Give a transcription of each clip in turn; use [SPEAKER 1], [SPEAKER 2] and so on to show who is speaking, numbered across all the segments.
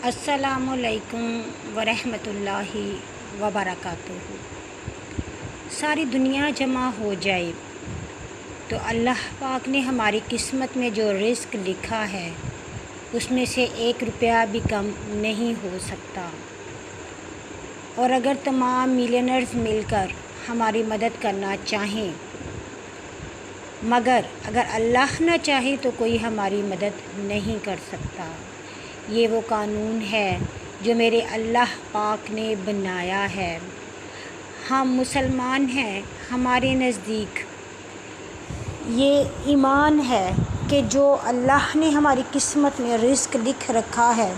[SPEAKER 1] अस्सलामुअलैकुम वरहमतुल्लाहि वबरकातुहू। सारी दुनिया जमा हो जाए तो अल्लाह पाक ने हमारी किस्मत में जो रिज़्क़ लिखा है उसमें से 1 रुपया भी कम नहीं हो सकता। और अगर तमाम मिलियनर्स मिलकर हमारी मदद करना चाहें, मगर अगर अल्लाह न चाहे तो कोई हमारी मदद नहीं कर सकता। ये वो कानून है जो मेरे अल्लाह पाक ने बनाया है। हम मुसलमान हैं, हमारे नज़दीक ये ईमान है कि जो अल्लाह ने हमारी किस्मत में रिज़्क़ लिख रखा है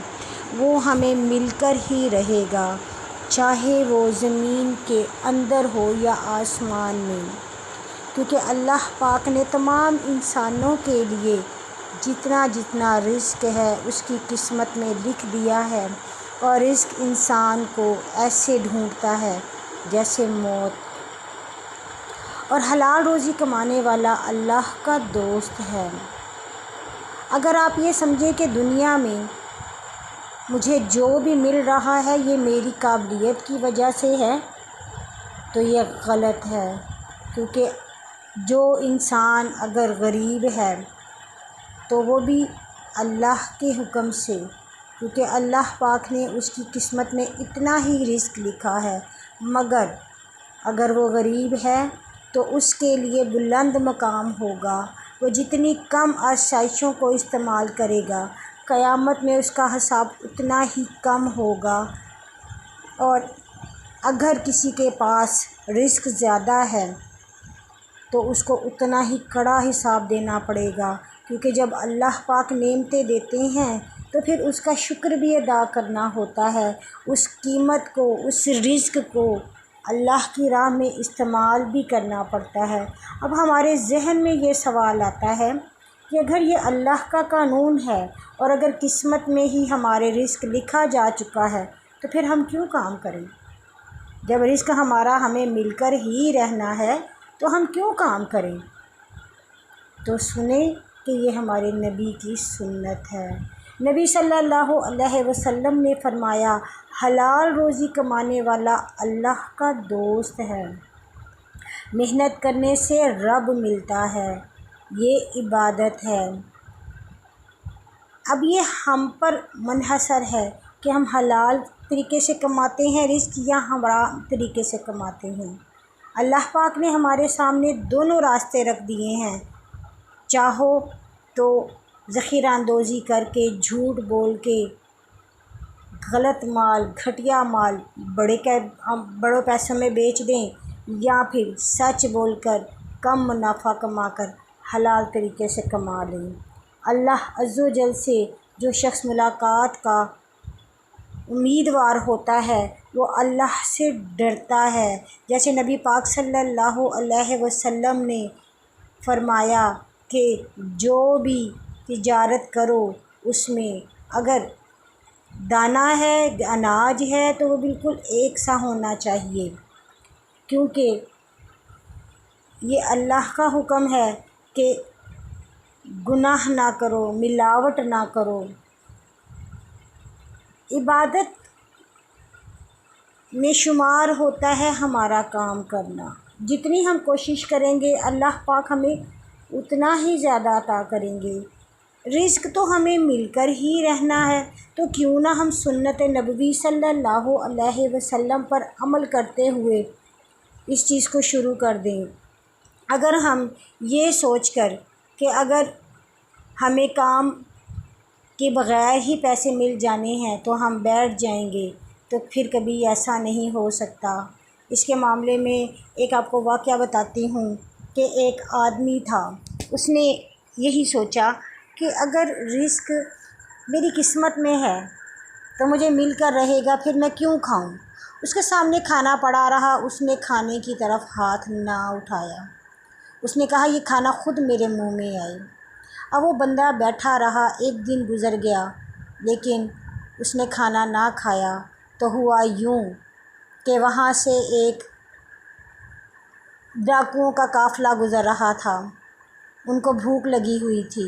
[SPEAKER 1] वो हमें मिलकर ही रहेगा, चाहे वो ज़मीन के अंदर हो या आसमान में। क्योंकि अल्लाह पाक ने तमाम इंसानों के लिए जितना जितना रिज़्क़ है उसकी किस्मत में लिख दिया है। और रिज़्क़ इंसान को ऐसे ढूंढता है जैसे मौत। और हलाल रोज़ी कमाने वाला अल्लाह का दोस्त है। अगर आप ये समझें कि दुनिया में मुझे जो भी मिल रहा है ये मेरी काबिलियत की वजह से है तो ये गलत है। क्योंकि जो इंसान अगर गरीब है तो वो भी अल्लाह के हुक्म से, क्योंकि अल्लाह पाक ने उसकी किस्मत में इतना ही रिज़्क़ लिखा है। मगर अगर वो गरीब है तो उसके लिए बुलंद मकाम होगा। वो जितनी कम आसाइशों को इस्तेमाल करेगा क़यामत में उसका हिसाब उतना ही कम होगा। और अगर किसी के पास रिज़्क़ ज़्यादा है तो उसको उतना ही कड़ा हिसाब देना पड़ेगा। क्योंकि जब अल्लाह पाक नेमतें देते हैं तो फिर उसका शुक्र भी अदा करना होता है। उस कीमत को, उस रिज़्क़ को अल्लाह की राह में इस्तेमाल भी करना पड़ता है। अब हमारे ज़हन में ये सवाल आता है कि अगर ये अल्लाह का कानून है और अगर किस्मत में ही हमारे रिज़्क़ लिखा जा चुका है तो फिर हम क्यों काम करें? जब रिज़्क़ हमारा हमें मिलकर ही रहना है तो हम क्यों काम करें? तो सुने कि ये हमारे नबी की सुन्नत है। नबी सल्लल्लाहु अलैहि वसल्लम ने फरमाया, हलाल रोज़ी कमाने वाला अल्लाह का दोस्त है। मेहनत करने से रब मिलता है, ये इबादत है। अब ये हम पर मुनहसर है कि हम हलाल तरीके से कमाते हैं रिज़्क़ या हराम तरीके से कमाते हैं। अल्लाह पाक ने हमारे सामने दोनों रास्ते रख दिए हैं। चाहो तो ज़ख़ीरा अंदोज़ी करके, झूठ बोल के, गलत माल, घटिया माल बड़ों पैसों में बेच दें, या फिर सच बोलकर कम मुनाफा कमाकर हलाल तरीके से कमा लें। अल्लाह अज़्ज़ो जल से जो शख्स मुलाकात का उम्मीदवार होता है वो अल्लाह से डरता है। जैसे नबी पाक सल्लल्लाहु अलैहि वसल्लम ने फरमाया कि जो भी तिजारत करो उसमें अगर दाना है, अनाज है तो वो बिल्कुल एक सा होना चाहिए। क्योंकि ये अल्लाह का हुक्म है कि गुनाह ना करो, मिलावट ना करो। इबादत में शुमार होता है हमारा काम करना। जितनी हम कोशिश करेंगे अल्लाह पाक हमें उतना ही ज़्यादा अता करेंगे। रिज़्क़ तो हमें मिलकर ही रहना है तो क्यों ना हम सुन्नत नबवी सल्लल्लाहु अलैहि वसल्लम पर अमल करते हुए इस चीज़ को शुरू कर दें। अगर हम ये सोचकर कि अगर हमें काम के बग़ैर ही पैसे मिल जाने हैं तो हम बैठ जाएंगे तो फिर कभी ऐसा नहीं हो सकता। इसके मामले में एक आपको वाक़या बताती हूँ कि एक आदमी था, उसने यही सोचा कि अगर रिज़्क़ मेरी किस्मत में है तो मुझे मिल कर रहेगा, फिर मैं क्यों खाऊं। उसके सामने खाना पड़ा रहा, उसने खाने की तरफ हाथ ना उठाया। उसने कहा ये खाना ख़ुद मेरे मुंह में आए। अब वो बंदा बैठा रहा, एक दिन गुज़र गया लेकिन उसने खाना ना खाया। तो हुआ यूँ कि वहाँ से एक डाकुओं का काफ़िला गुज़र रहा था। उनको भूख लगी हुई थी।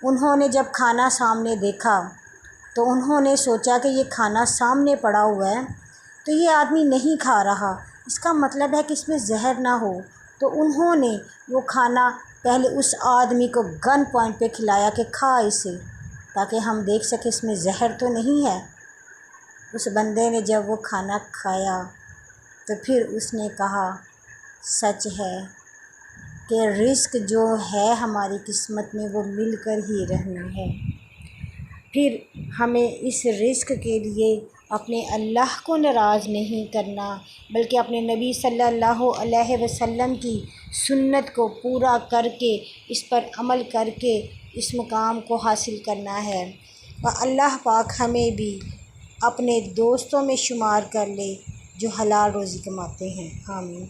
[SPEAKER 1] उन्होंने जब खाना सामने देखा تو انہوں نے سوچا کہ یہ کھانا سامنے پڑا ہوا ہے تو یہ آدمی نہیں کھا رہا، اس کا مطلب ہے کہ اس میں زہر نہ ہو، تو انہوں نے وہ کھانا پہلے اس آدمی کو گن پوائنٹ پہ کھلایا کہ کھا اسے، تاکہ ہم دیکھ سکیں اس میں زہر تو نہیں ہے۔ اس بندے نے جب وہ کھانا کھایا تو پھر اس نے کہا سچ ہے کہ رزق جو ہے ہماری قسمت میں وہ مل کر ہی رہنا ہے۔ پھر ہمیں اس رزق کے لیے اپنے اللہ کو ناراض نہیں کرنا، بلکہ اپنے نبی صلی اللہ علیہ وسلم کی سنت کو پورا کر کے اس پر عمل کر کے اس مقام کو حاصل کرنا ہے، اور اللہ پاک ہمیں بھی اپنے دوستوں میں شمار کر لے جو حلال روزی کماتے ہیں۔ آمین۔